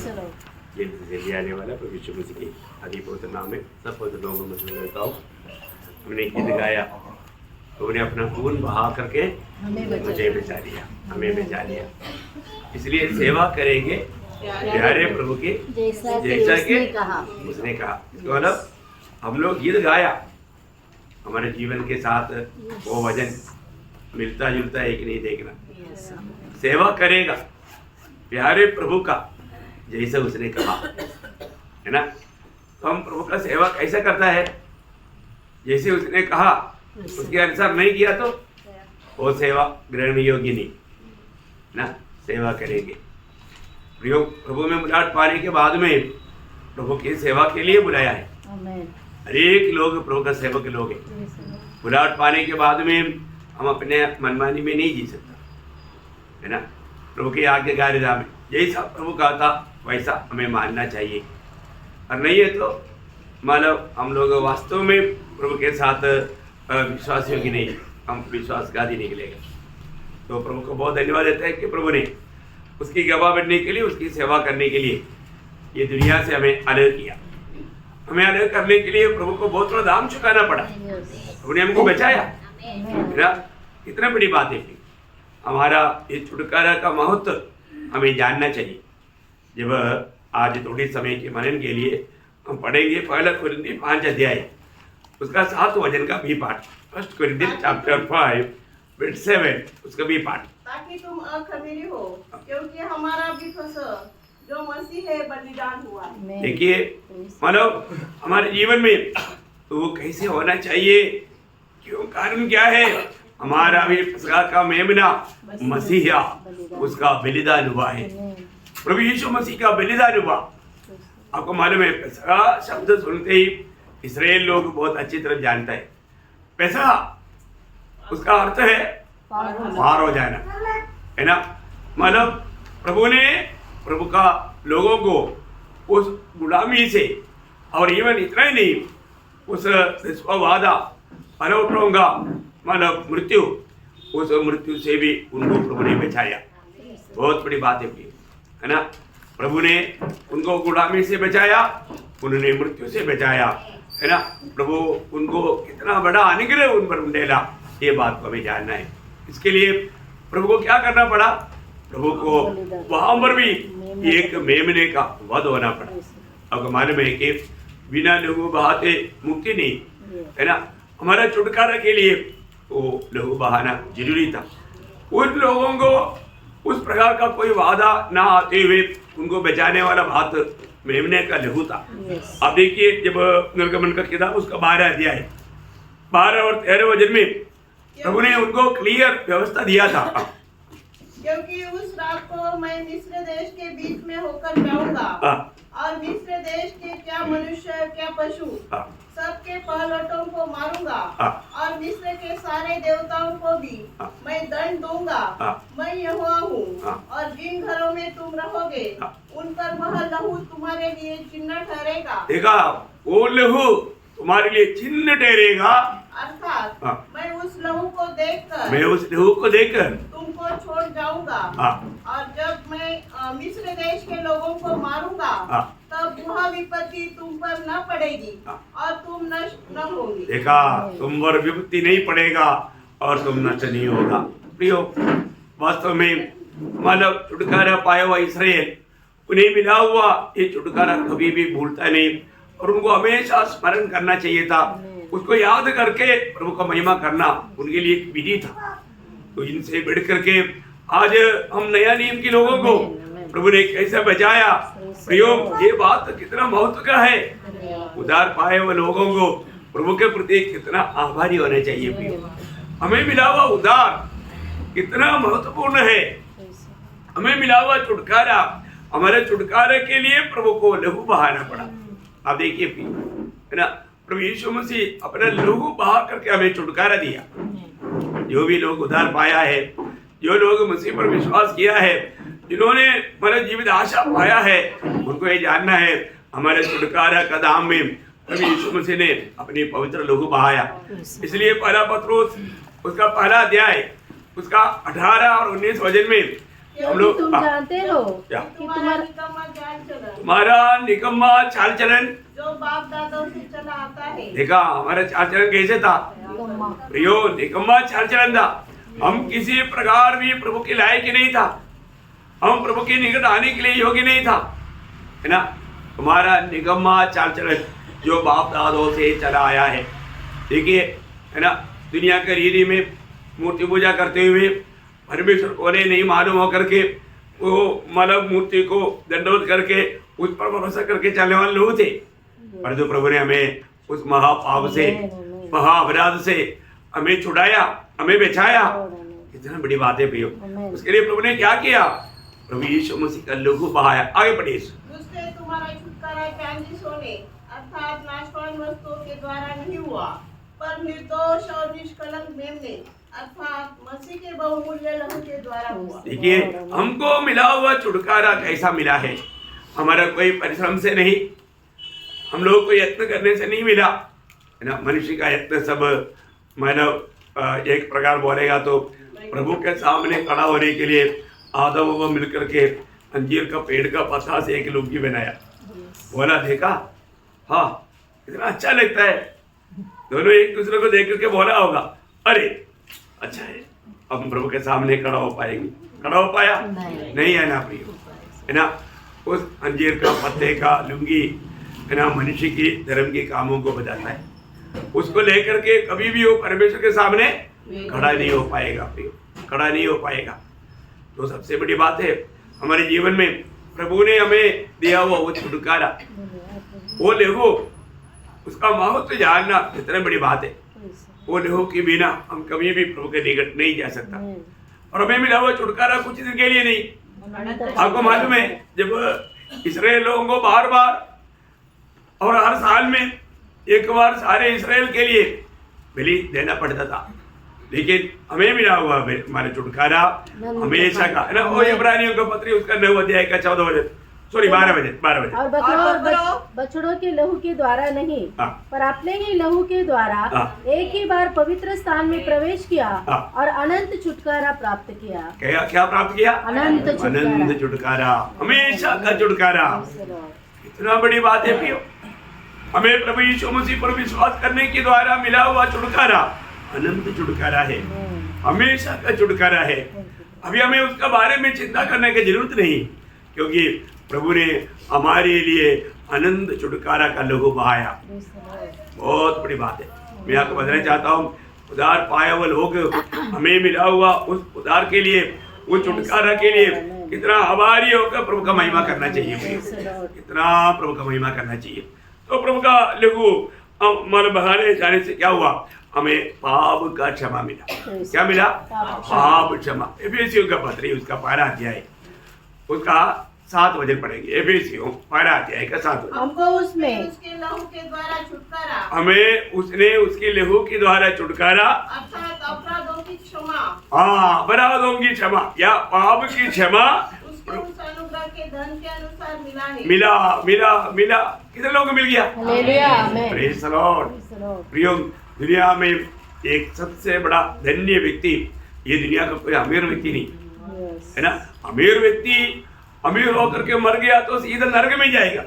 ये से आने वाला प्रभु यीशु मसीह की आदि पवित्र नाम में सब पवित्र लोगों में मैं कहता हूँ। हमने गीत गाया तो उन्हें अपना खून बहा करके मुझे बचा लिया, हमें बचा लिया। इसलिए सेवा करेंगे प्यारे प्रभु के जैसा कि उसने कहा। मतलब हम लोग गीत गाया, हमारे जीवन के साथ वो वजन मिलता जुलता है कि नहीं देखना। सेवा करेगा प्यारे प्रभु का जैसे उसने कहा, है ना। तो हम प्रभु का सेवा कैसा करता है, जैसे उसने कहा उसके अनुसार नहीं किया तो वो सेवा ग्रहण योग्य नहीं ना। सेवा करेंगे प्रभु में बुलाहट पाने के बाद में प्रभु की सेवा के लिए बुलाया है। हर एक लोग प्रभु का सेवक लोग हैं। बुलाहट पाने के बाद में हम अपने मनमानी में नहीं जी सकता, है ना। प्रभु की आज्ञाकारिता में जैसा प्रभु कहा था वैसा हमें मानना चाहिए, और नहीं है तो मतलब हम लोग वास्तव में प्रभु के साथ विश्वासियों की नहीं, हम विश्वासघाती निकलेगा। तो प्रभु को बहुत धन्यवाद देता है कि प्रभु ने उसकी गवाह बनने के लिए, उसकी सेवा करने के लिए ये दुनिया से हमें अलग किया। हमें अलग करने के लिए प्रभु को बहुत बड़ा दाम चुकाना पड़ा। प्रभु ने हमको बचाया, कितना बड़ी बात है। हमारा ये छुटकारा का महत्व हमें जानना चाहिए। जब आज थोड़ी समय के मनन के लिए हम पढ़ेंगे पहला कुरिन्थियों 5 अध्याय उसका 7 वचन का भी पाठ, फर्स्ट कुरिन्थियों चैप्टर 5:7 उसका भी पाठ, ताकि तुम अखमीरी हो, क्योंकि हमारा भी जो मसीह है बलिदान हुआ। देखिए मतलब हमारे जीवन में तो वो कैसे होना चाहिए, क्यों, कारण क्या है। हमारा भी फसह का मेमना मसीहा उसका बलिदान हुआ है। प्रभु यीशु मसीह का बलिदान हुआ। आपको मालूम है फसह शब्द सुनते ही इस्राएल लोग बहुत अच्छी तरह जानता है। फसह उसका अर्थ है पार हो जाना, है ना। मतलब प्रभु का लोगों को उस गुलामी से, और इवन इतना ही नहीं, उस वादा अलौटों का मतलब मृत्यु, उस मृत्यु से भी उनको प्रभु ने बचाया। बहुत बड़ी बात है ना। प्रभु ने उनको गुलामी से बचाया, उन्होंने मृत्यु से बचाया, है ना। प्रभु उनको कितना बड़ा अनुग्रह उन पर उंडेला, ये बात को हमें जानना है। इसके लिए प्रभु को क्या करना पड़ा, प्रभु को वहां पर भी एक मेमने का वध होना पड़ा। आपको मालूम है कि बिना लहू बहाते मुक्ति नहीं, है ना। हमारा छुटकारा के लिए वो लहू बहाना जरूरी था। उन लोगों को उस प्रकार का कोई वादा ना आते हुए उनको बचाने वाला बात मेमने का लहू था। अब देखिए जब निर्गमन का किताब उसका 12 अध्याय 12 और 13 वचन में प्रभु ने उनको क्लियर व्यवस्था दिया था। क्योंकि उस रात को मैं मिस्र देश के बीच में होकर जाऊंगा, और मिस्र देश के क्या मनुष्य क्या पशु सबके पहलौठों को मारूंगा, और मिस्र के सारे देवताओं को भी मैं दंड दूंगा। मैं यहोवा हूँ। और जिन घरों में तुम रहोगे उन पर वह लहू तुम्हारे लिए चिन्ह ठहरेगा। देखा, वो लहू तुम्हारे लिए चिन्ह ठहरेगा। अर्थात मैं उस लहू को देखकर तुमको छोड़ जाऊंगा। और जब मैं मिस्र देश के लोगों को मारूंगा तब वह विपत्ति तुम पर न पड़ेगी और तुम नष्ट न होगी। देखा, तुम पर विपत्ति नहीं पड़ेगा और तुम नष्ट नहीं होगा। प्रियो, वास्तव में मतलब छुटकारा पाया हुआ इस्राएल, उन्हें मिला हुआ ये छुटकारा कभी भी भूलता नहीं, और उनको हमेशा स्मरण करना चाहिए था। उसको याद करके प्रभु का महिमा करना उनके लिए एक विधि था। तो इनसे बढ़ करके आज हम नया नियम के लोगों को प्रभु ने कैसे बचाया। प्रियो, ये बात कितना महत्व का है। उद्धार पाए हुए लोगों को प्रभु के प्रति कितना आभारी होना चाहिए। प्रियो, हमें मिला हुआ उद्धार कितना महत्वपूर्ण है। हमें मिला हुआ छुटकारा, हमारे छुटकारे के लिए प्रभु को लहू बहाना पड़ा। आप देखिए, है ना, प्रभु यीशु मसीह अपना लहू बहा करके हमें छुटकारा दिया। जो भी लोग उद्धार पाया है, जो लोग मसीह पर विश्वास किया है, जिन्होंने हमारे जीवित आशा पाया है, उनको ये जानना है हमारे छुटकारा का दाम में प्रभु यीशु मसीह ने अपनी पवित्र लहू बहाया। इसलिए पहला पत्रोस उसका पहला अध्याय उसका 18 और 19 वचन में हम लोग तुम जानते हो क्या? कि तुम्हारा निकम्मा चाल चलन तुम्हारा निकम्मा चाल चलन जो बाप दादों से चला आता है, देखा हमारा चाल चलन कैसे था प्रियो, निकम्मा चाल चलन था। हम किसी प्रकार भी प्रभु के लायक ही नहीं था, हम प्रभु के निकट आने के लिए योग्य नहीं था, है ना। तुम्हारा निकम्मा चाल चलन जो बाप दादों से चला आया है। देखिए, है ना, दुनिया के रीति में मूर्ति पूजा करते हुए परमेश्वर को नहीं मालूम होकर के वो मतलब मूर्ति को दंडवत करके उस पर भरोसा करके चलने वाले लोग थे। परंतु प्रभु ने हमें उस महापाप से, महाअपराध से हमें छुड़ाया, हमें बचाया। कितना बड़ी बात है प्रियो। उसके लिए प्रभु ने क्या किया? प्रभु यीशु मसीह का लहू बहाया। आगे पढ़िए। उससे तुम्हारा छुटकारा चांदी सोने अर्थात नाशवान वस्तुओं के द्वारा नहीं हुआ, पर निर्दोष और निष्कलंक मेमने अर्थात मसीह के बहुमूल्य लहू के द्वारा हुआ। देखिए, हमको मिला हुआ छुटकारा कैसा मिला है? हमारा कोई परिश्रम से नहीं, हम लोग को यत्न करने से नहीं मिला, है ना। मनुष्य का यत्न सब मानव एक प्रकार बोलेगा तो प्रभु के सामने खड़ा होने के लिए आदम वो मिलकर के अंजीर का पेड़ का पत्ता से एक लुंगी बनाया, बोला देखा, हाँ कितना अच्छा लगता है। दोनों एक दूसरे को देख करके बोला होगा, अरे अच्छा है, अब हम प्रभु के सामने खड़ा हो पाएंगे। खड़ा हो पाया? नहीं है ना प्रियो, है ना। उस अंजीर का पत्ते का लुंगी, है ना, मनुष्य की धर्म के कामों को बताता है। उसको लेकर के कभी भी वो परमेश्वर के सामने खड़ा नहीं हो पाएगा प्रियो, खड़ा नहीं हो पाएगा। तो सबसे बड़ी बात है हमारे जीवन में प्रभु ने हमें दिया हुआ वो छुटकारा, वो लहू, उसका महत्व जानना कितनी बड़ी बात है। वो लहू के बिना हम कभी भी प्रभु के निकट नहीं जा सकता। और हमें मिला हुआ छुटकारा कुछ दिन के लिए नहीं। आपको मालूम है, जब इस्राएल लोगों को बार बार और हर साल में एक बार सारे इस्राएल के लिए बलि देना पड़ता था, लेकिन हमें मिला हुआ हमारा छुटकारा हमेशा का, है ना। वो इब्रानियों का पत्री उसका 9 अध्याय का 14 बजे, सॉरी 12 बजे। और बछड़ों के लहू के द्वारा नहीं, पर अपने ही लहू के द्वारा एक ही बार पवित्र स्थान में प्रवेश किया और अनंत छुटकारा प्राप्त किया। क्या प्राप्त किया? अनंत छुटकारा, हमेशा का छुटकारा। इतना बड़ी बात है प्रियो, हमें प्रभु यीशु मसीह पर विश्वास करने के द्वारा मिला हुआ छुटकारा अनंत छुटकारा है, हमेशा का छुटकारा है। अभी हमें उसका बारे में चिंता करने की जरूरत नहीं, क्योंकि प्रभु ने हमारे लिए अनंत छुटकारा का लहू बहाया। बहुत बड़ी बात है। मैं आपको बताना चाहता हूँ, उधार पाया हुआ लोग, हमें मिला हुआ उस उधार के लिए, उस छुटकारा के लिए कितना आभारी होकर प्रभु का महिमा करना चाहिए, कितना प्रभु का महिमा करना चाहिए। तो प्रभु का लहू मन बहाने जाने से क्या हुआ? हमें पाप का क्षमा मिला। क्या मिला? पाप क्षमा। एफेसियों का पत्री उसका 12 अध्याय उसका 7 वचन पढ़ेंगे। एफेसियों 12 अध्याय का 7 वचन। हमको उसमें उसके लहू के द्वारा छुटकारा, हमें उसने उसके लहू के द्वारा छुटकारा अर्थात अपराधों की क्षमा, हाँ अपराधों की क्षमा या पाप की क्षमा उसके उस अनुग्रह के धन के अनुसार मिला है। मिला कितने लोगों को मिल गया? Hallelujah, amen. Praise the Lord. प्रियो, दुनिया में एक सबसे बड़ा धन्य व्यक्ति, ये दुनिया का कोई अमीर व्यक्ति नहीं, है ना। अमीर व्यक्ति अमीर होकर के मर गया तो सीधा नरक में जाएगा।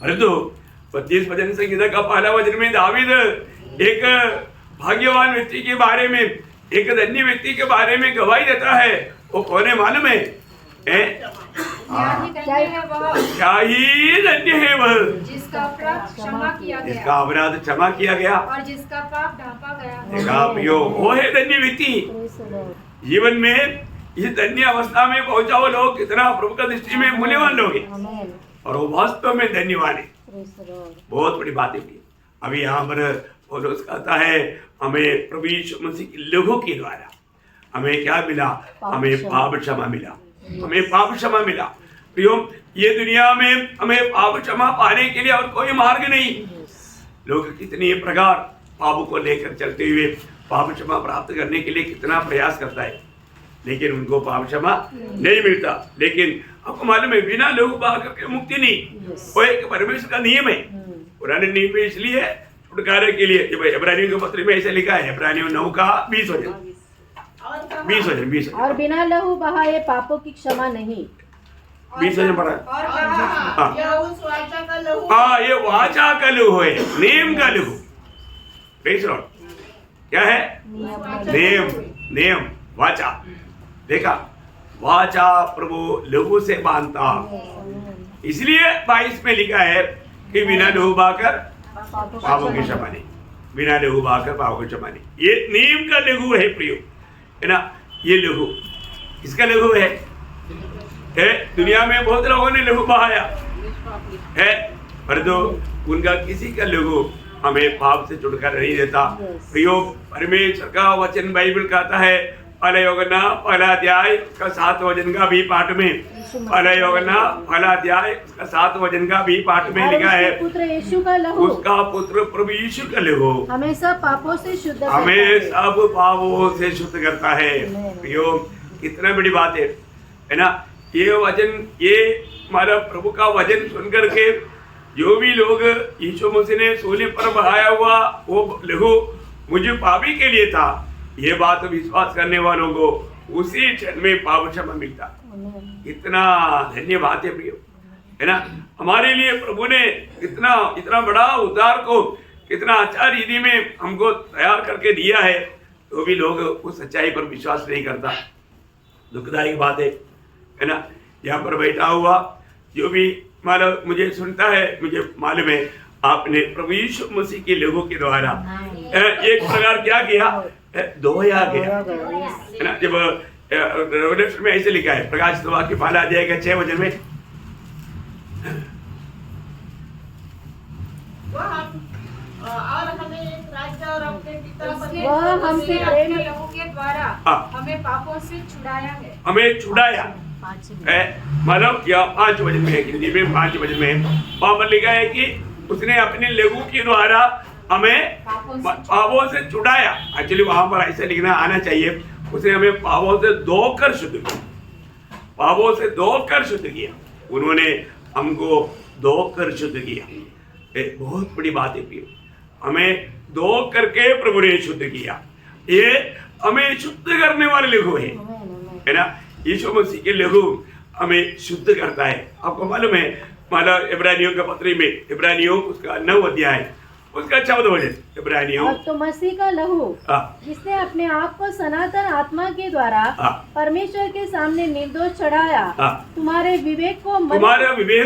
परंतु 25 भजन संहिता का 1 वचन में दावीद एक भाग्यवान व्यक्ति के बारे में, एक धन्य व्यक्ति के बारे में गवाही देता है। वो कौन है मालूम है? क्या ही धन्य है वह, जिसका अपराध क्षमा किया गया, जिसका अपराध क्षमा किया गया और जिसका पाप ढांपा गया। देखा प्रियो, वो है धन्य व्यक्ति। जीवन में इस धन्य अवस्था में पहुंचा हुआ लोग कितना प्रभु का दृष्टि में मूल्यवान लोग हैं, और वो वास्तव में धन्यवान है। बहुत बड़ी बात है। अभी यहाँ पर पौलुस कहता है, हमें प्रभु यीशु मसीह के लहू के द्वारा हमें क्या मिला? हमें पाप क्षमा मिला, हमें पाप क्षमा मिला। प्रियो, ये दुनिया में हमें पाप क्षमा पाने के लिए और कोई मार्ग नहीं। लोग कितनी प्रकार पाप को लेकर चलते हुए पाप क्षमा प्राप्त करने के लिए कितना प्रयास करता है, लेकिन उनको पाप क्षमा नहीं मिलता। लेकिन आपको मालूम है, बिना लहू बहा करके मुक्ति नहीं। वो एक परमेश्वर का नियम है, पुराने नियम में इसलिए छुटकारे के लिए। जब इब्रानियों के पत्र में ऐसे लिखा है, इब्रानियों 9 का 20 वचन। और कहा, 20 वचन और बिना लहू बहाए पापों की क्षमा नहीं। 20 वचन पढ़ा। और और कहा, कहा, यह उस वाचा का लहू हाँ, ये वाचा का लहू है, नेम का लहू। Praise Lord. क्या है? नेम वाचा। देखा, वाचा प्रभु लहू से बांधता, इसलिए 22 में लिखा है कि बिना लहू बहाकर पापों की क्षमा नहीं, बिना लहू बहाकर पापों की क्षमा नहीं। ये नीम का लहू है प्रियो, है ना। ये लहू इसका लहू है। दुनिया में बहुत लोगों ने लहू बहाया है, पर तो उनका किसी का लहू हमें पाप से छुटकारा नहीं देता। प्रियो, परमेश्वर का वचन बाइबल कहता है, पहला यूहन्ना पहला अध्याय का 7 वचन का भी पाठ में, पहला यूहन्ना पहला अध्याय का 7 वचन का भी पाठ में लिखा है, पुत्र यीशु का लहू, उसका पुत्र प्रभु यीशु का लहू हमें सब पापों से शुद्ध करता हमें है। सब पापों से शुद्ध करता है। प्रियो, कितना बड़ी बात है ना। ये वचन, ये हमारा प्रभु का वचन सुन करके जो भी लोग यीशु मसीह ने सूली पर बहाया हुआ वो लहू मुझे पापी के लिए था, ये बात विश्वास करने वालों को उसी क्षण में पाप क्षमा मिलता। इतना धन्यवाद है प्रियो, है ना। हमारे लिए प्रभु ने इतना बड़ा उद्धार को कितना अच्छा रीति में हमको तैयार करके दिया है, तो भी लोग उस सच्चाई पर विश्वास नहीं करता। दुखदायक बात है ना। यहाँ पर बैठा हुआ जो भी मतलब मुझे सुनता है, मुझे मालूम है आपने प्रभु यीशु मसीह के लहू के द्वारा एक प्रकार क्या किया, धोया गया, है ना। जब रेवलेशन में ऐसे लिखा है, प्रकाशित वाक्य पहला अध्याय के 6 वचन में, और हमें एक राज्य और अपने पिता उसने वह हमसे अपने प्रेम लहू के द्वारा हमें पापों से छुड़ाया है। हमें छुड़ाया है। मतलब या 5 वचन में है, हिंदी में 5 वचन में है, वहां पर लिखा है कि उसने अपने लहू के द्वारा हमें पापों से छुड़ाया। एक्चुअली वहां पर ऐसा लिखना आना चाहिए, उसने हमें पापों से धोकर शुद्ध किया, पापों से धोकर शुद्ध किया। उन्होंने हमको धोकर शुद्ध किया। एक बहुत बड़ी बात है प्रियो, हमें धो करके प्रभु ने शुद्ध किया। ये हमें शुद्ध करने वाले लहू है ना। यीशु मसीह के लहू हमें शुद्ध करता है। आपको मालूम है, मतलब इब्रानियों का पत्री में, इब्रानियों उसका 9 अध्याय उसका 14 वचन, इब्रानियों, अब तो मसीह का लहू जिसने अपने आप को सनातन आत्मा के द्वारा परमेश्वर के सामने निर्दोष चढ़ाया, तुम्हारे विवेक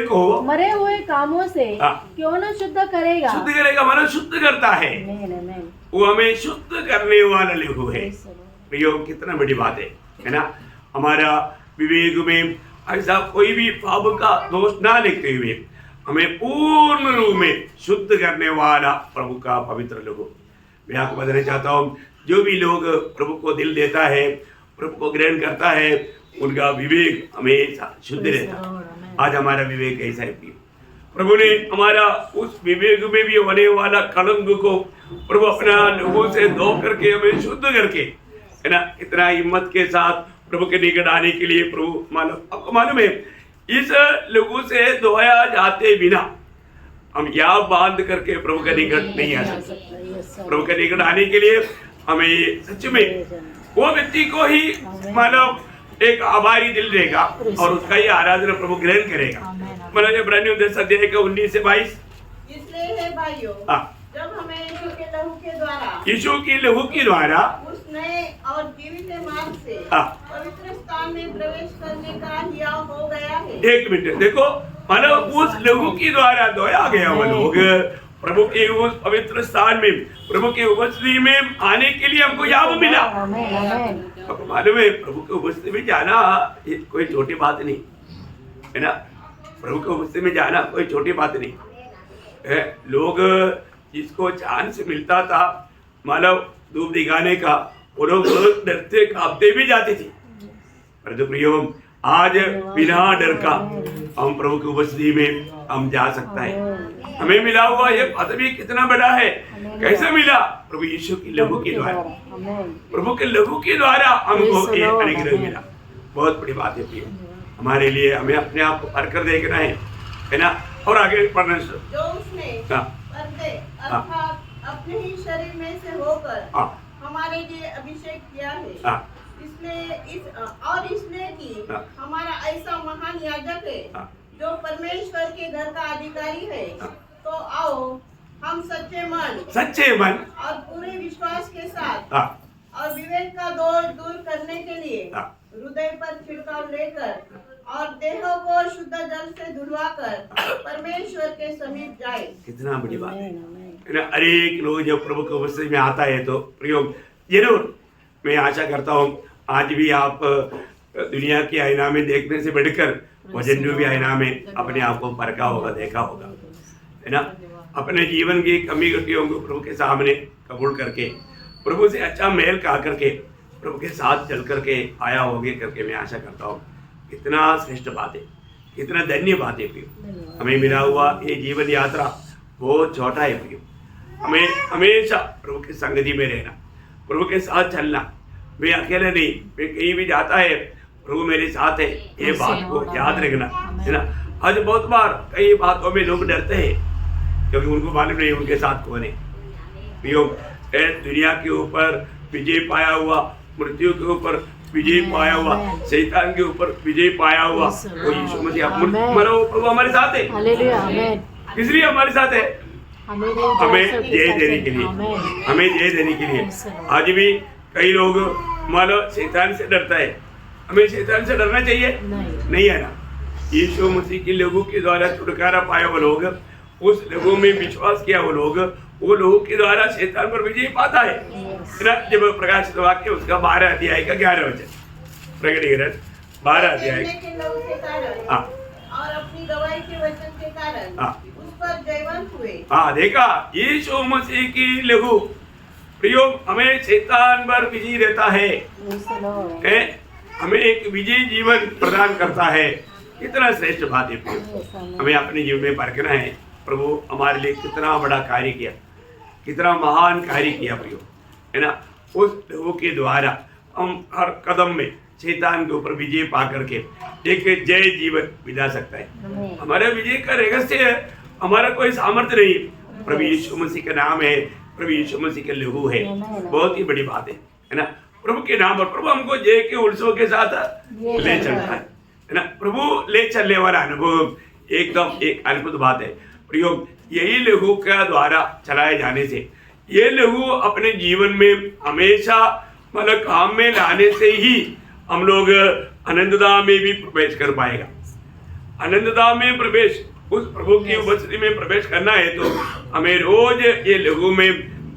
को मरे हुए कामों से क्यों न शुद्ध करेगा। शुद्ध करेगा मानो शुद्ध करता है, वो हमें शुद्ध करने वाला लहू है। प्रियो, कितना बड़ी बात है ना। हमारा विवेक में ऐसा कोई भी पाप का दोष ना लेते हुए हमें पूर्ण रूप में शुद्ध करने वाला प्रभु का पवित्र लहू। मैं आपको बताना चाहता हूँ, जो भी लोग प्रभु को दिल देता है, प्रभु को ग्रहण करता है, उनका विवेक हमेशा शुद्ध रहता। आज हमारा विवेक ऐसा है, प्रभु ने हमारा उस विवेक में भी होने वाला कलंक को प्रभु अपना लहू से धो करके हमें शुद्ध करके, है ना, इतना हिम्मत के साथ प्रभु के निकट आने के लिए प्रभु आपको मालूम है, इस लहू से धोया जाते बिना हम या बांध करके प्रभु के निकट नहीं आ सकते। प्रभु के निकट आने के लिए हमें सच में वो व्यक्ति को ही मतलब एक आभारी दिल देगा और उसका ही आराधना प्रभु ग्रहण करेगा। मतलब इब्रानियों 10 अध्याय का 19 से 22, इसलिए है भाइयों, जब हमें यीशु के लहू के द्वारा, यीशु की लहू के द्वारा उस नए और जीवित मार्ग से पवित्र स्थान में प्रवेश करने का हियाव हो गया है। एक मिनट देखो, मतलब उस लहू के द्वारा धोया गया वो लोग प्रभु के उस पवित्र स्थान में, प्रभु के उपस्थिति में आने के लिए हमको याव मिला। आपको मालूम है, प्रभु के उपस्थिति में जाना कोई छोटी बात नहीं है ना। प्रभु के उपस्थिति में जाना कोई छोटी बात नहीं है। लोग जिसको चांस मिलता था मतलब धूप दिखाने का, वो लोग डरते कांपते भी जाते थे। परंतु प्रियो, आज बिना डर का हम प्रभु की उपस्थिति में हम जा सकता है। हमें मिला हुआ ये पदवी कितना बड़ा है। कैसे मिला? प्रभु यीशु की लहू के द्वारा, प्रभु के लहू के द्वारा हमको ये अनुग्रह मिला। बहुत बड़ी बात है प्रियो, हमारे लिए हमें अपने आप को भर कर देखना है ना। और आगे पढ़ना जो उसने पर्दे अर्थात अपने ही शरीर में से होकर हमारे लिए अभिषेक किया है, इसलिए कि हाँ। हमारा ऐसा महान याजक है हाँ। जो परमेश्वर के घर का अधिकारी है। हाँ। तो आओ हम सच्चे मन और पूरे विश्वास के साथ हाँ। और विवेक का दोष दूर करने के लिए हाँ। हृदय पर छिड़काव लेकर और देहों को शुद्ध जल से धुलवाकर परमेश्वर के समीप जाए। कितना बड़ी बात है ना। अनेक लोग जब प्रभु के उपस्थिति में आता है तो प्रयोग जरूर, मैं आशा करता हूँ आज भी आप दुनिया के आईना में देखने से बढ़कर वचन रूपी आईना में अपने आप को परखा होगा, देखा होगा, है ना। अपने जीवन की कमी गतियों को प्रभु के सामने कबूल करके प्रभु से अच्छा मेल खा करके प्रभु के साथ चल करके आया होगे करके मैं आशा करता हूँ। कितना श्रेष्ठ बात है, कितना धन्य बात है प्रियो। हमें मिला हुआ ये जीवन यात्रा बहुत छोटा है प्रियो। हमें हमेशा प्रभु की संगति में रहना, प्रभु के साथ चलना। मैं अकेले नहीं, मैं कहीं भी जाता है प्रभु मेरे साथ है, ये बात को याद रखना, है ना। आज बहुत बार कई बातों में लोग डरते हैं क्योंकि उनको मालूम नहीं उनके साथ कौन है। प्रियो, दुनिया के ऊपर विजय पाया हुआ, मृत्यु के ऊपर विजय पाया हुआ, शैतान के ऊपर विजय पाया हुआ वो यीशु मसीह। मरो प्रभु हमारे साथ है, इसलिए हमारे साथ है हमें जय देने के लिए, हमें जय देने के लिए। आज भी कई लोग मानो शैतान से डरता है, हमें शैतान से डरना चाहिए नहीं है ना। यीशु मसीह के लोगों के द्वारा छुटकारा पाया वो लोग, उस लोगों में विश्वास किया वो लोगों के द्वारा शैतान पर विजय पाता है ना। जब प्रकाशित वाक्य उसका 12 अध्याय का 11 वचन, प्रकटीकरण 12 अध्याय हाँ। और अपनी गवाही के वचन के कारण हाँ। उस पर जयवंत हुए। हाँ, देखा यीशु मसीह की लहू प्रयोग हमें शैतान पर विजय देता है, हमें एक विजयी जीवन प्रदान करता है। कितना श्रेष्ठ बात है प्रभु। हमें अपने जीवन में परखना है प्रभु हमारे लिए कितना बड़ा कार्य किया, कितना महान कार्य किया प्रभु, है ना। उस लहू के द्वारा हम हर कदम में शैतान के ऊपर विजय पा करके एक जय जीवन बिता सकता है। हमारे विजय का रहस्य हमारा कोई सामर्थ्य नहीं, प्रभु यीशु मसीह का नाम है, प्रभु यीशु मसीह का लहू है। बहुत ही बड़ी बात है ना। प्रभु के नाम पर प्रभु हमको जय के उत्सव के साथ ले चलता है ना। प्रभु ले चलने वाला अनुभव एकदम एक अद्भुत बात है प्रयोग। यही लहू का द्वारा चलाए जाने से, ये लहू अपने जीवन में हमेशा मतलब काम में लाने से ही हम लोग आनंदधाम में भी प्रवेश कर पाएगा। आनंदधाम में प्रवेश, उस प्रभु की उपस्थिति में प्रवेश करना है तो हमें रोज ये लहू में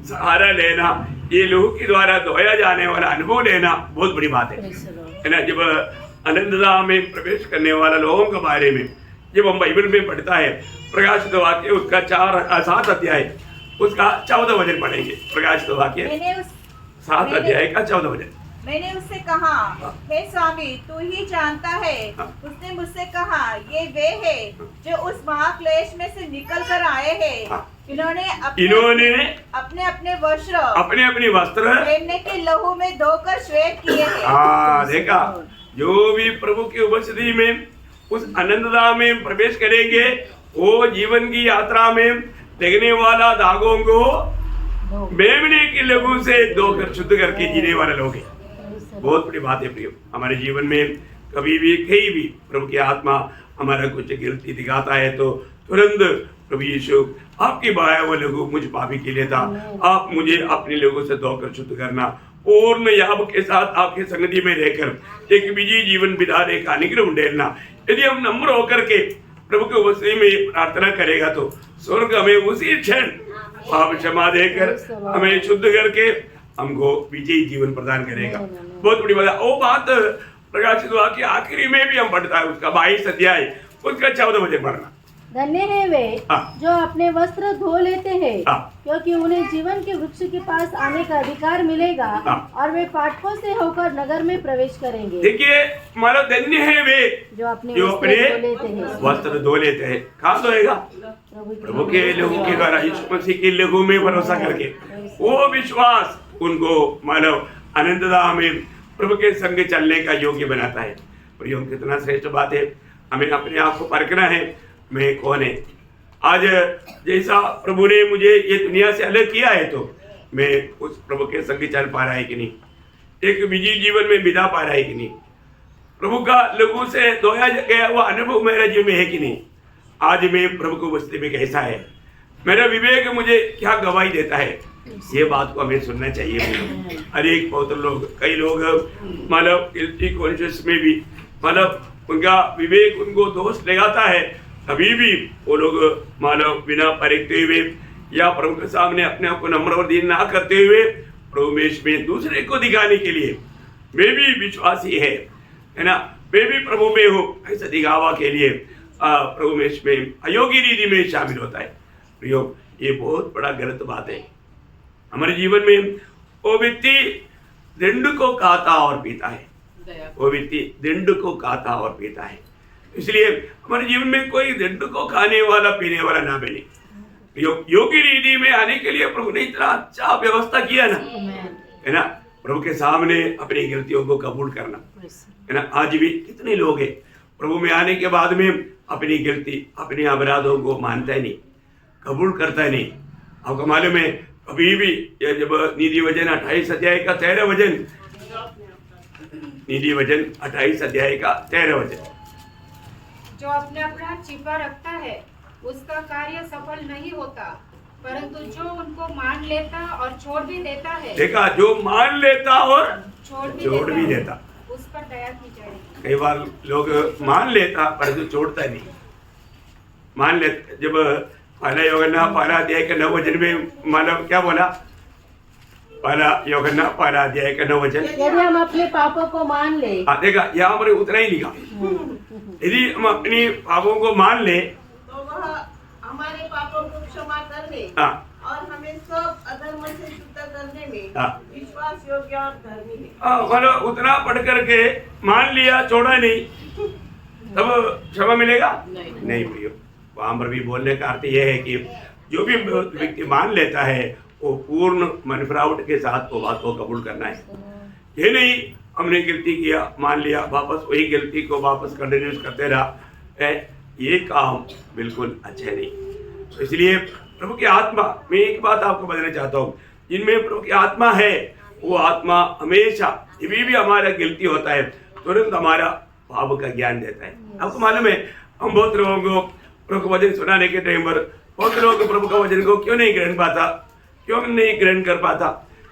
सहारा लेना, ये लहू के द्वारा धोया जाने वाला अनुभव लेना बहुत बड़ी बात है ना। जब आनंदधाम में प्रवेश करने वाला लोगों के बारे में जब हम बाइबल में पढ़ता है, प्रकाशित वाक्य उसका 7 अध्याय उसका 14 वचन पढ़ेंगे। प्रकाशित वाक्य 7 अध्याय का 14 वचन। मैंने उससे कहा, हे स्वामी तू ही जानता है। उसने मुझसे कहा, ये वे है जो उस महाक्लेश में से निकल कर आए हैं। इन्होंने अपने वस्त्र मेमने के लहू में धोकर श्वेत किए हैं। हाँ, देखा, जो भी प्रभु की उपस्थिति में उस आनंदधाम में प्रवेश करेंगे वो जीवन की यात्रा में लगने वाला दागों को मेमने के लहू से धोकर शुद्ध करके जीने वाले लोग हैं। बहुत बड़ी बात है प्रियो। हमारे जीवन में कभी भी कहीं भी प्रभु की आत्मा हमारा कुछ गिरती दिखाता है तो तुरंत प्रभु यीशु आपकी बाया वो लहू मुझ पापी के लिए था, आप मुझे अपने लोगों से धोकर शुद्ध करना, पूर्ण याब के साथ आपकी संगति में रहकर एक विजयी जीवन बिताने का अनुग्रह उंडेलना। यदि हम नम्र होकर के प्रभु के उपस्थिति में प्रार्थना करेगा तो स्वर्ग हमें उसी क्षण पाप क्षमा देकर हमें शुद्ध करके हमको विजयी जीवन प्रदान करेगा। बहुत बड़ी बात है। वो बात प्रकाशित वाक्य आखिरी में भी हम पढ़ता है, उसका 22 अध्याय उसका 14 वचन पढ़ना। धन्य है वे जो अपने वस्त्र धो लेते हैं, क्योंकि उन्हें जीवन के वृक्ष के पास आने का अधिकार मिलेगा और वे फाटकों से होकर नगर में प्रवेश करेंगे। देखिए, मानो धन्य है वे जो अपने वस्त्र धो लेते हैं। कहाँ धोएगा? प्रभु के लहू के द्वारा, यीशु मसीह के लहू में भरोसा करके। वो विश्वास उनको मानव आनंदधाम में प्रभु के संग चलने का योग्य बनाता है। प्रियो, कितना श्रेष्ठ बात है। हमें अपने आप को परखना है, मैं कौन है। आज जैसा प्रभु ने मुझे ये दुनिया से अलग किया है तो मैं उस प्रभु के संग चल पा रहा है कि नहीं। एक निजी जीवन में बिता पा रहा है कि नहीं, प्रभु का लोगों से धोया गया हुआ अनुभव मेरे जीवन में है कि नहीं, आज मैं प्रभु को बस्ती में कैसा है, मेरा विवेक मुझे क्या गवाही देता है, ये बात को हमें सुनना चाहिए। हर एक बहुत लोग, कई लोग मतलब गिल्टी कॉन्शियस में भी मतलब उनका विवेक उनको दोष लगाता है, अभी भी वो लोग मानव बिना परखते हुए या प्रभु के सामने अपने आप को नम्र और दीन ना करते हुए प्रभु में दूसरे को दिखाने के लिए मैं भी विश्वासी है ना, मैं भी प्रभु में हूँ, ऐसा दिखावा के लिए प्रभु में अयोग्य रीति में शामिल होता है। प्रयोग ये बहुत बड़ा गलत बात है। हमारे जीवन में वो व्यक्ति दंड को खाता और पीता है, वो व्यक्ति दंड को खाता और पीता है, इसलिए हमारे जीवन में कोई दंड को खाने वाला पीने वाला ना बने। योग्य रीति में आने के लिए प्रभु ने इतना अच्छा व्यवस्था किया ना, है ना, प्रभु के सामने अपनी गलतियों को कबूल करना, है ना। आज भी कितने लोग हैं प्रभु में आने के बाद में अपनी गलती अपने अपराधों को मानता ही नहीं, कबूल करता ही नहीं। आपको मालूम है अभी भी जब नीति वचन 28 अध्याय का 13 वचन, नीति वचन 28 अध्याय का 13 वचन, जो अपने अपराध छिपा रखता है उसका कार्य सफल नहीं होता, परंतु जो उनको मान लेता और छोड़ भी देता है, देखा, जो मान लेता और छोड़ भी देता, उस पर दया की जाए। कई बार लोग मान लेता परंतु छोड़ता नहीं। मान लेता, जब पहला यूहन्ना पहला अध्याय का 9 वचन में मानव क्या बोला, पहला यूहन्ना पहला अध्याय का 9 वचन, यदि हम अपने पापों को मान ले, देखा यहाँ पर उतना ही लिखा, यदि हम अपनी पापों को मान ले तो वह हमारे पापों को क्षमा करने और हमें सब अधर्म से शुद्ध करने में विश्वास योग्य और धर्मी है। मतलब उतना पढ़ करके मान लिया, छोड़ा नहीं, तब क्षमा मिलेगा नहीं प्रियो। वहां पर भी बोलने का अर्थ यह है कि जो भी व्यक्ति मान लेता है वो पूर्ण मनफरावट के साथ वो बात को कबूल करना है। ये नहीं हमने गलती किया, मान लिया, वापस वही गलती को वापस कंटिन्यूस करते रहा, ये काम बिल्कुल अच्छा नहीं। तो इसलिए प्रभु की आत्मा, मैं एक बात आपको बताना चाहता हूँ, जिनमें प्रभु की आत्मा है वो आत्मा हमेशा ये भी हमारा गलती होता है तुरंत हमारा पाप का ज्ञान देता है। आपको मालूम है हम बहुत लोगों को प्रभु का वचन सुनाने के टाइम पर बहुत लोग प्रभु का वचन को क्यों नहीं ग्रहण पाता, क्यों नहीं ग्रहण कर पाता,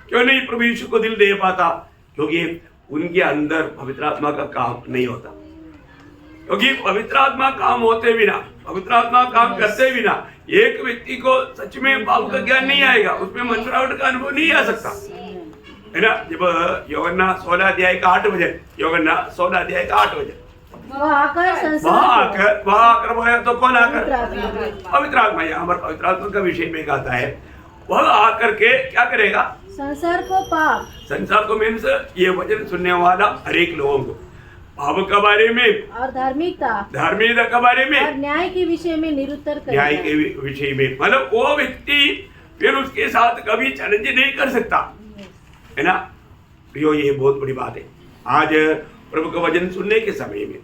क्यों नहीं प्रभु यीशु को दिल दे पाता, क्योंकि उनके अंदर पवित्र आत्मा का काम नहीं होता। क्योंकि पवित्र आत्मा काम होते बिना, पवित्र आत्मा काम करते बिना एक व्यक्ति को सच में पाप का ज्ञान नहीं आएगा, उसमें मनफरावट का अनुभव नहीं आ सकता, है ना। जब यूहन्ना 16 अध्याय का 8 वचन, यूहन्ना 16 अध्याय का 8 वचन, वह आकर बोला तो कौन आकर, पवित्र आत्मा। यहाँ पर पवित्र आत्मा का विषय में कहता है वह आकर के क्या करेगा, संसार को पाप, संसार को मीन्स ये वचन सुनने वाला हर एक लोगों को पाप के बारे में और धार्मिकता के बारे में और न्याय के विषय में निरुत्तर करेगा। न्याय के विषय में, मतलब वो व्यक्ति फिर उसके साथ कभी चैलेंज नहीं कर सकता, है ना। प्रियो ये बहुत बड़ी बात है। आज प्रभु का वचन सुनने के समय में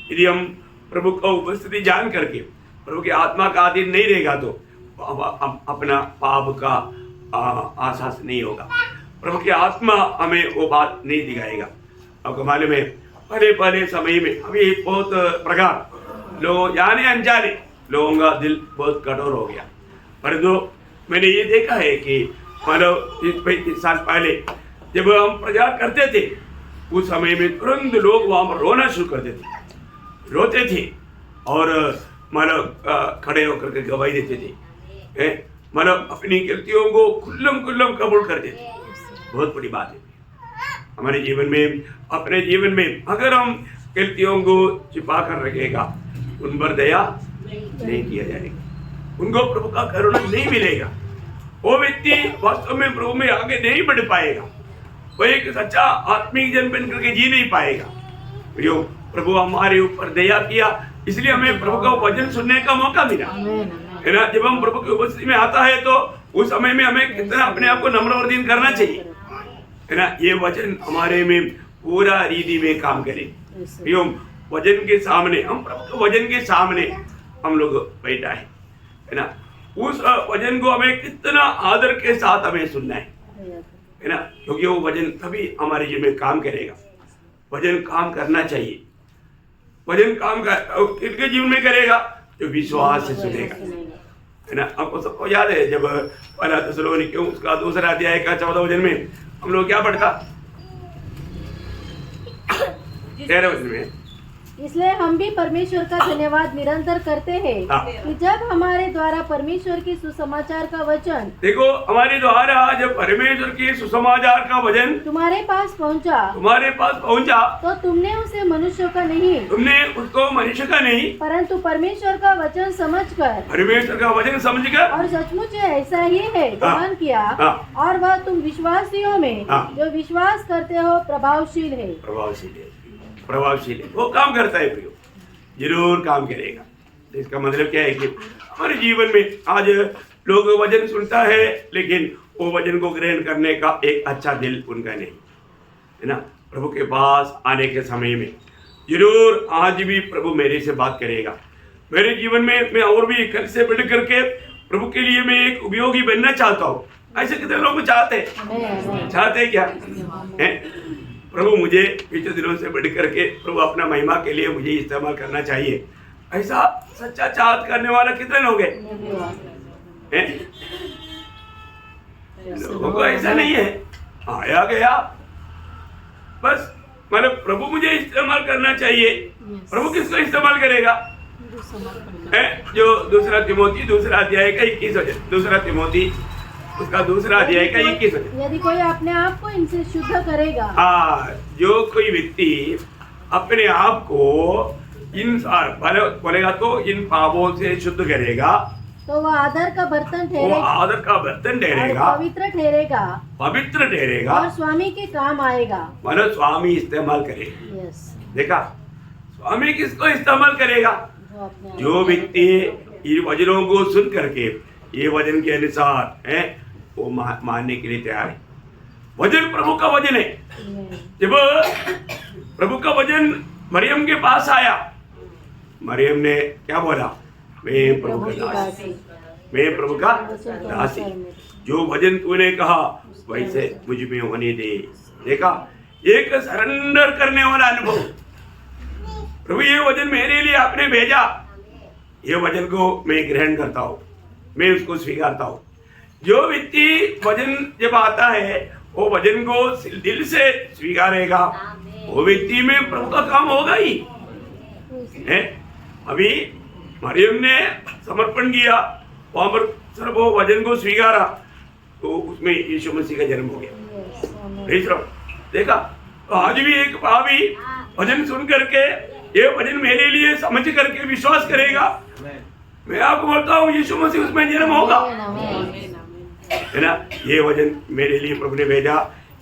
यदि हम प्रभु का उपस्थिति जान करके प्रभु की आत्मा का अधीन नहीं रहेगा तो अपना पाप का आसास नहीं होगा, प्रभु की आत्मा हमें वो बात नहीं दिखाएगा। आपको मालूम है पहले समय में अभी बहुत प्रकार लोग जाने अनजाने लोगों का दिल बहुत कठोर हो गया, परंतु मैंने ये देखा है कि मतलब 30-35 साल पहले जब हम प्रचार करते थे उस समय में तुरंत लोग वहाँ पर रोना शुरू कर देते, रोते थे और मतलब खड़े होकर के गवाही देते थे, मतलब अपनी गलतियों को खुल्लम कबूल करते थे। बहुत बड़ी बात है हमारे जीवन में, अपने जीवन में अगर हम गलतियों को छिपा कर रखेगा उन पर दया नहीं किया जाएगा, उनको प्रभु का करुणा नहीं मिलेगा, वो व्यक्ति वास्तव में प्रभु में आगे नहीं बढ़ पाएगा, वो एक सच्चा आत्मिक जन बन करके जी नहीं पाएगा। प्रभु हमारे ऊपर दया किया इसलिए हमें प्रभु का वचन सुनने का मौका मिला, है ना। जब हम प्रभु की उपस्थिति में आता है तो उस समय में हमें कितना अपने आप को नम्र और दीन करना चाहिए, है ना। ये वचन हमारे में पूरा रीति में काम करे। वचन के सामने हम प्रभु के वचन के सामने हम लोग बैठा है ना। उस वचन को हमें कितना आदर के साथ हमें सुनना है, है ना, क्योंकि वो वचन तभी हमारे जीवन में काम करेगा। वचन काम करना चाहिए। वचन काम किसके जीवन में करेगा? जो विश्वास से सुनेगा, है ना। आपको सबको याद है जब पहला थिस्सलुनीके उसका 2 अध्याय का 14 वचन में हम लोग क्या पढ़ता? 13 वचन में, इसलिए हम भी परमेश्वर का धन्यवाद निरंतर करते हैं कि जब हमारे द्वारा परमेश्वर की सुसमाचार का वचन, देखो हमारे द्वारा जब परमेश्वर की सुसमाचार का वचन तुम्हारे पास पहुंचा, तो तुमने उसे मनुष्य का नहीं, तुमने उसको मनुष्य का नहीं, परंतु परमेश्वर का वचन समझकर और सचमुच ऐसा ही है ग्रहण किया, और वह तुम विश्वासियों में जो विश्वास करते हो प्रभावशील है। प्रभावशील है, वो काम करता है प्रियो, जरूर काम करेगा। तो इसका मतलब क्या है कि हमारे जीवन में आज लोग वचन सुनता है लेकिन वो वचन को ग्रहण करने का एक अच्छा दिल उनका नहीं, है ना। प्रभु के पास आने के समय में जरूर आज भी प्रभु मेरे से बात करेगा। मेरे जीवन में मैं और भी कल से बढ़ करके प्रभु के लिए मैं एक उपयोगी बनना चाहता हूँ। ऐसे कितने लोग चाहते क्या है? प्रभु मुझे पिछले दिनों से बढ़ करके प्रभु अपना महिमा के लिए मुझे इस्तेमाल करना चाहिए, ऐसा सच्चा चाहत करने वाला कितने लोग हैं? लोगों को ऐसा नहीं है, आया गया बस, मतलब प्रभु मुझे इस्तेमाल करना चाहिए। प्रभु किसको इस्तेमाल करेगा? जो 2 तिमोथी 2 अध्याय का 21 वचन, 2 तिमोथी उसका 2 अध्याय का 21 वचन, यदि कोई अपने आप को इनसे शुद्ध करेगा, जो कोई व्यक्ति अपने आप को इन बोलेगा तो इन पापों से शुद्ध करेगा, तो वह आदर का बर्तन ठहरेगा, पवित्र ठहरेगा और स्वामी के काम आएगा। मतलब स्वामी इस्तेमाल करेगा। देखा, स्वामी किसको इस्तेमाल करेगा? जो व्यक्ति इन वचनों को सुन करके ये वचन के अनुसार है वो मानने के लिए तैयार है। वचन प्रभु का वचन है। जब प्रभु का वचन मरियम के पास आया, मरियम ने क्या बोला? मैं प्रभु का दासी, जो वचन तूने कहा वैसे मुझ में होने दे। देखा, एक सरेंडर करने वाला अनुभव। प्रभु ये वचन मेरे लिए आपने भेजा, ये वचन को मैं ग्रहण करता हूँ, मैं उसको स्वीकारता हूँ। जो व्यक्ति वचन जब आता है वो वचन को दिल से स्वीकारेगा, वो व्यक्ति में प्रभु का काम होगा ही है। अभी मरियम ने समर्पण किया, वहां पर सर वो वचन को स्वीकारा, तो उसमें यीशु मसीह का जन्म हो गया। देखा, तो आज भी एक भावी वचन सुन करके ये वचन मेरे लिए समझ करके विश्वास करेगा, मैं आपको बोलता हूँ यीशु मसीह उसमें जन्म होगा, है ना। ये वचन मेरे लिए प्रभु ने भेजा,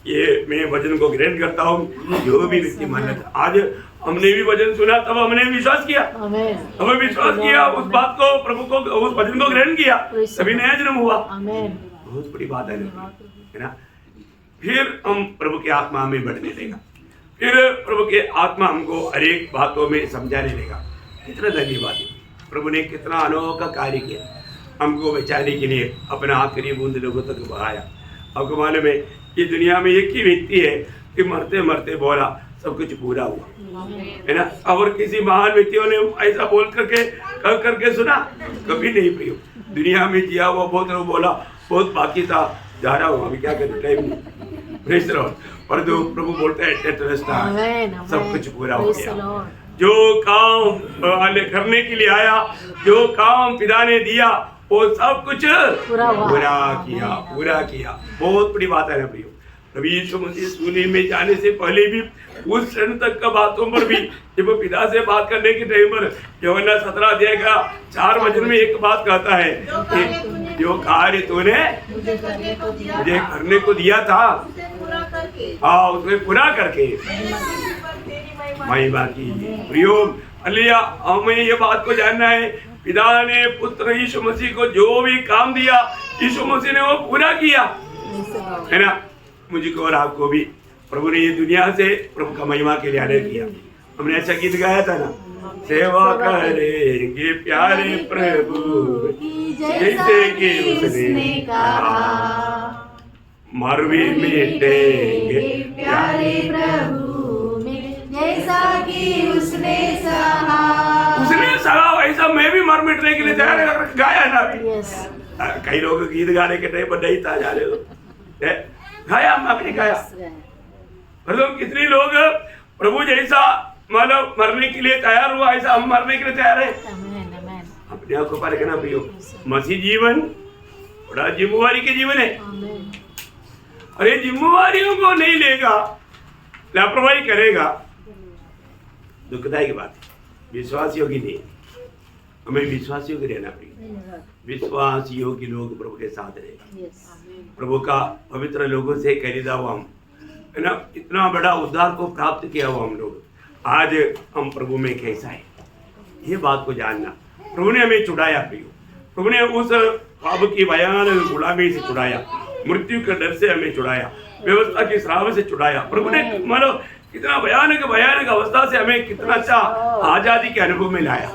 ये मैं वचन को ग्रहण करता हूँ। जो भी व्यक्ति मानना था, आज हमने भी वचन सुना तब हमने विश्वास किया, हमें विश्वास किया उस बात को, प्रभु को, उस वचन को ग्रहण किया, तभी नया जन्म हुआ। बहुत बड़ी बात है ना। फिर हम प्रभु के आत्मा में बढ़ने देगा, फिर प्रभु के आत्मा हमको हर एक बातों में समझाने देगा। कितना धन्यवाद है, प्रभु ने कितना अनोखा कार्य किया, हमको बचाने के लिए अपना आखिरी बूंद लोगों तक बहाया। आपको मालूम है कि दुनिया में एक ही व्यक्ति है कि मरते मरते बोला सब कुछ पूरा हुआ, है ना। और किसी महान व्यक्तियों ने ऐसा बोल करके कह करके सुना? कभी नहीं प्रियो। दुनिया में जिया हुआ बहुत लोग बोला बहुत बाकी था, जा रहा हूँ, अभी क्या करें, टाइम नहीं। पर जो प्रभु बोलते हैं सब कुछ पूरा हो गया। जो काम करने के लिए आया, जो काम पिता ने दिया, वो सब कुछ पूरा किया। बहुत बड़ी बात है ना प्रियो। प्रभु यीशु मसीह सूली में जाने से पहले भी उस क्षण तक का बातों पर भी जब वो पिता से बात करने के टाइम पर यूहन्ना 17 अध्याय का 4 वचन में एक बात कहता है कि जो कार्य तूने मुझे करने को दिया था, हाँ उसमें पूरा करके महिमा की। प्रियो हालेलुया, हमें ये बात को जानना है, पिता ने पुत्र यीशु मसीह को जो भी काम दिया यीशु मसीह ने वो पूरा किया, है ना। मुझको और आपको भी प्रभु ने ये दुनिया से प्रभु का महिमा के लिए आदर किया। हमने ऐसा गीत गाया था ना, सेवा करेंगे प्यारे प्रभु जैसे कि उसने कहा, मर भी मिटेंगे प्यारे प्रभु में, जैसा कि उसने सहा। उसने सहा वैसा मैं भी मर मिटने के लिए तैयार है। गाया ना अभी। यस, कई लोग गीत गाने के टाइम पर नहीं था जा रहे हो, गाया हम आपने गाया। मतलब कितने लोग प्रभु जैसा मतलब मरने के लिए तैयार हुआ, ऐसा हम मरने के लिए तैयार है। आमेन, आमेन, अपने आप को परखना प्रियो। मसीह जीवन बड़ा जिम्मेवारी के जीवन है। आमेन। अरे जिम्मेवारियों को नहीं लेगा, लापरवाही करेगा, दुखदायी की बात है। विश्वास योगी नहीं, हमें विश्वास योग्य रहना पड़ेगा। विश्वास योग्य लोग प्रभु के साथ रहेगा। यस, प्रभु का पवित्र लोगों से खरीदा हुआ हम, है ना, इतना बड़ा उद्धार को प्राप्त किया हुआ हम लोग, आज हम प्रभु में कैसा है, ये बात को जानना। प्रभु ने हमें छुड़ाया प्रियो, प्रभु ने उस पाप की भयानक गुलामी से छुड़ाया, मृत्यु के डर से हमें छुड़ाया, व्यवस्था के श्राप से छुड़ाया। प्रभु ने मतलब कितना भयानक भयानक अवस्था से हमें कितना अच्छा आजादी के अनुभव में लाया।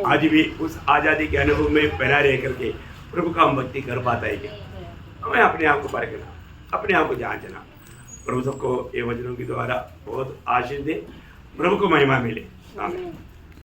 आज भी उस आजादी के अनुभव में पहला रह करके प्रभु का हम भक्ति कर पाता है क्या? हमें अपने आप को परखना, अपने आप को जांचना। प्रभु सबको ये वचनों के द्वारा बहुत आशीष दे, प्रभु को महिमा मिले। आमीन।